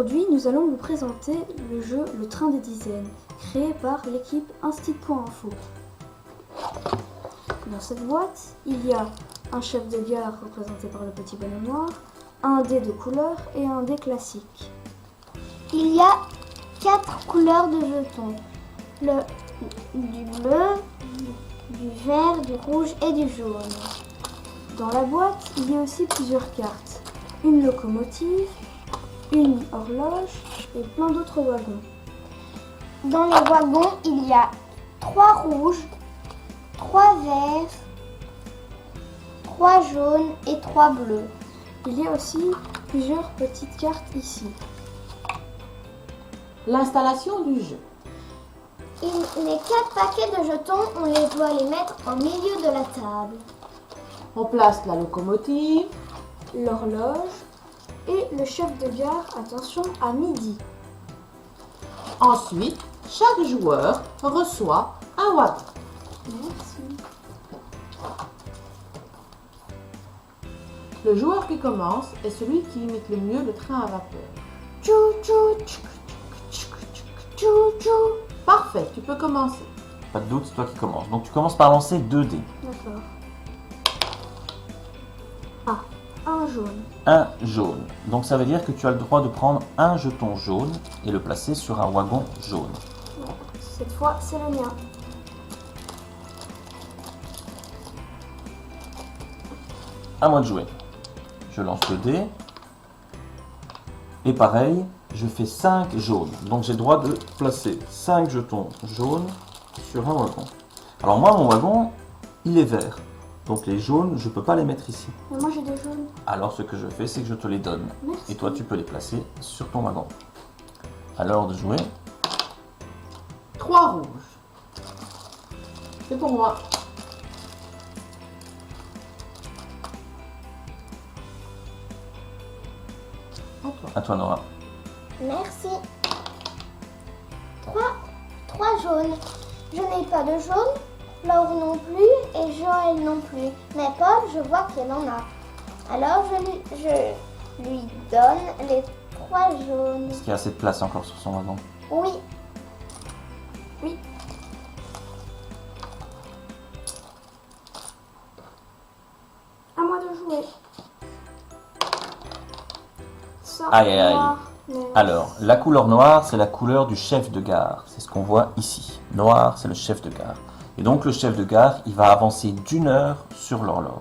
Aujourd'hui, nous allons vous présenter le jeu Le Train des Dizaines, créé par l'équipe Instit.info. Dans cette boîte, il y a un chef de gare représenté par le petit bonhomme noir, un dé de couleur et un dé classique. Il y a 4 couleurs de jetons, du bleu, du vert, du rouge et du jaune. Dans la boîte, il y a aussi plusieurs cartes, une locomotive, une horloge et plein d'autres wagons. Dans les wagons, il y a 3 rouges, 3 verts, 3 jaunes et 3 bleus. Il y a aussi plusieurs petites cartes ici. L'installation du jeu. Les 4 paquets de jetons, on les doit les mettre au milieu de la table. On place la locomotive, L'horloge et le chef de gare, attention, à midi. ensuite chaque joueur reçoit un wagon. Merci. Le joueur qui commence est celui qui imite le mieux le train à vapeur. Tchou tchou tchou tchou tchou tchou. Parfait, tu peux commencer. Pas de doute, c'est toi qui commences. Donc tu commences par lancer 2 dés. D'accord. Ah, un jaune. Un jaune. Donc ça veut dire que tu as le droit de prendre un jeton jaune et le placer sur un wagon jaune. Ouais, cette fois, c'est le mien. À moi de jouer. Je lance le dé. Et pareil, je fais 5 jaunes. Donc j'ai le droit de placer 5 jetons jaunes sur un wagon. Alors moi, mon wagon, il est vert. Donc les jaunes, je ne peux pas les mettre ici. Mais moi, j'ai des jaunes. Alors ce que je fais, c'est que je te les donne. Merci. Et toi, tu peux les placer sur ton wagon. Alors de jouer. 3 rouges. C'est pour moi. À toi. À toi, Nora. Merci. 3 jaunes. Je n'ai pas de jaune, Laure non plus et Joël non plus. Mais Paul, je vois qu'il en a. Alors je lui donne les 3 jaunes. Est-ce qu'il y a assez de place encore sur son wagon? Oui. À moi de jouer. Ça, Aïe, aïe, aïe. noir, mais- Alors, la couleur noire, c'est la couleur du chef de gare. C'est ce qu'on voit ici. Noir, c'est le chef de gare. Et donc, le chef de gare, il va avancer d'1 heure sur l'horloge.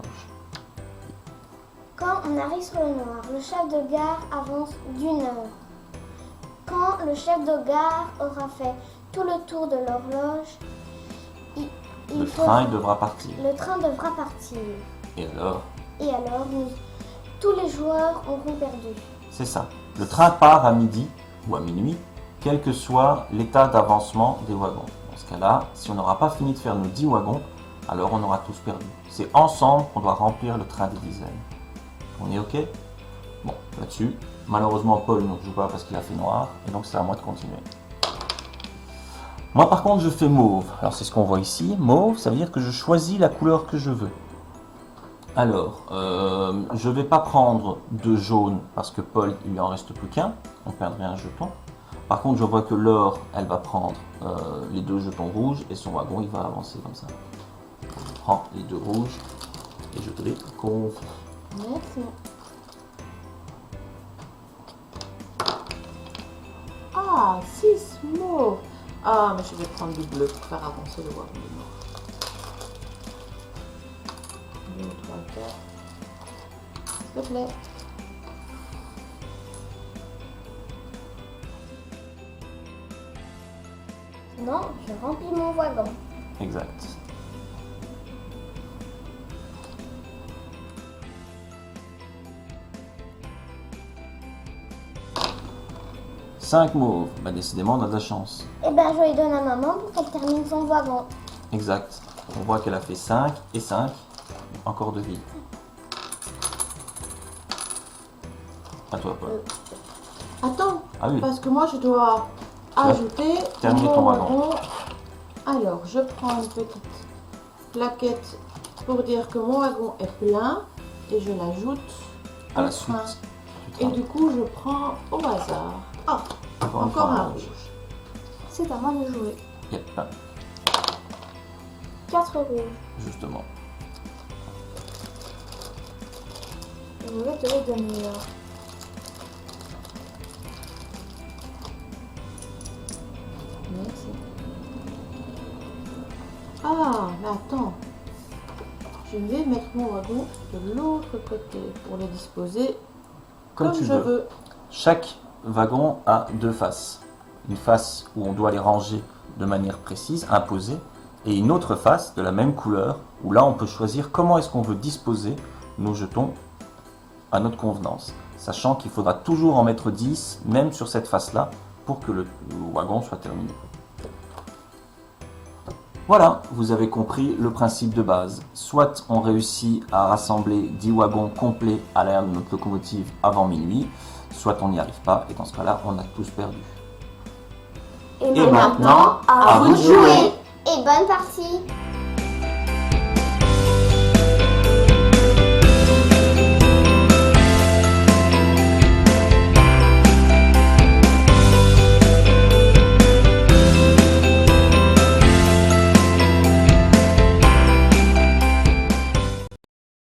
Quand on arrive sur le noir, le chef de gare avance d'1 heure. Quand le chef de gare aura fait tout le tour de l'horloge, Le train, il devra partir. le train devra partir. Et alors, Et alors, tous les joueurs auront perdu. c'est ça. Le train part à midi ou à minuit, quel que soit l'état d'avancement des wagons. Dans ce cas-là, si on n'aura pas fini de faire nos 10 wagons, alors on aura tous perdu. C'est ensemble qu'on doit remplir le train des dizaines. On est OK? Bon, là-dessus, malheureusement, Paul ne joue pas parce qu'il a fait noir, et donc c'est à moi de continuer. Moi, par contre, je fais mauve. Alors, c'est ce qu'on voit ici. Mauve, ça veut dire que je choisis la couleur que je veux. Alors, je ne vais pas prendre de jaune parce que Paul, il lui en reste plus qu'un. On perdrait un jeton. Par contre, je vois que Laure, elle va prendre les 2 jetons rouges et son wagon, il va avancer comme ça. Je prends les 2 rouges et je te les confie. Merci. Ah, 6 mots. Ah, mais je vais prendre du bleu pour faire avancer le wagon du noir. 2, 3, 4. S'il te plaît. Sinon, je remplis mon wagon. Exact. Cinq mauves. Bah, décidément, on a de la chance. Eh bien, je lui donne à maman pour qu'elle termine son wagon. Exact. On voit qu'elle a fait 5 et 5. Encore 2 vies. À toi, Paul. Attends, Ah oui, parce que moi je dois ajouter terminer ton wagon. Alors, je prends une petite plaquette pour dire que mon wagon est plein et je l'ajoute à la au train. suite. Et du coup, je prends au hasard. Ah, encore un rouge. C'est à moi de jouer. Yep, 4 rouges. justement. Je vais te les donner alors. Merci. Ah, mais attends. Je vais mettre mon wagon de l'autre côté pour les disposer Comme comme tu je veux. veux. Chaque wagon a deux faces. Une face où on doit les ranger de manière précise, imposée, et une autre face de la même couleur, où là on peut choisir comment est-ce qu'on veut disposer nos jetons à notre convenance. Sachant qu'il faudra toujours en mettre 10, même sur cette face-là, pour que le wagon soit terminé. Voilà, vous avez compris le principe de base. Soit on réussit à rassembler 10 wagons complets à l'arrière de notre locomotive avant minuit, soit on n'y arrive pas, et dans ce cas-là, on a tous perdu. Et Et maintenant, à vous de jouer. Et bonne partie.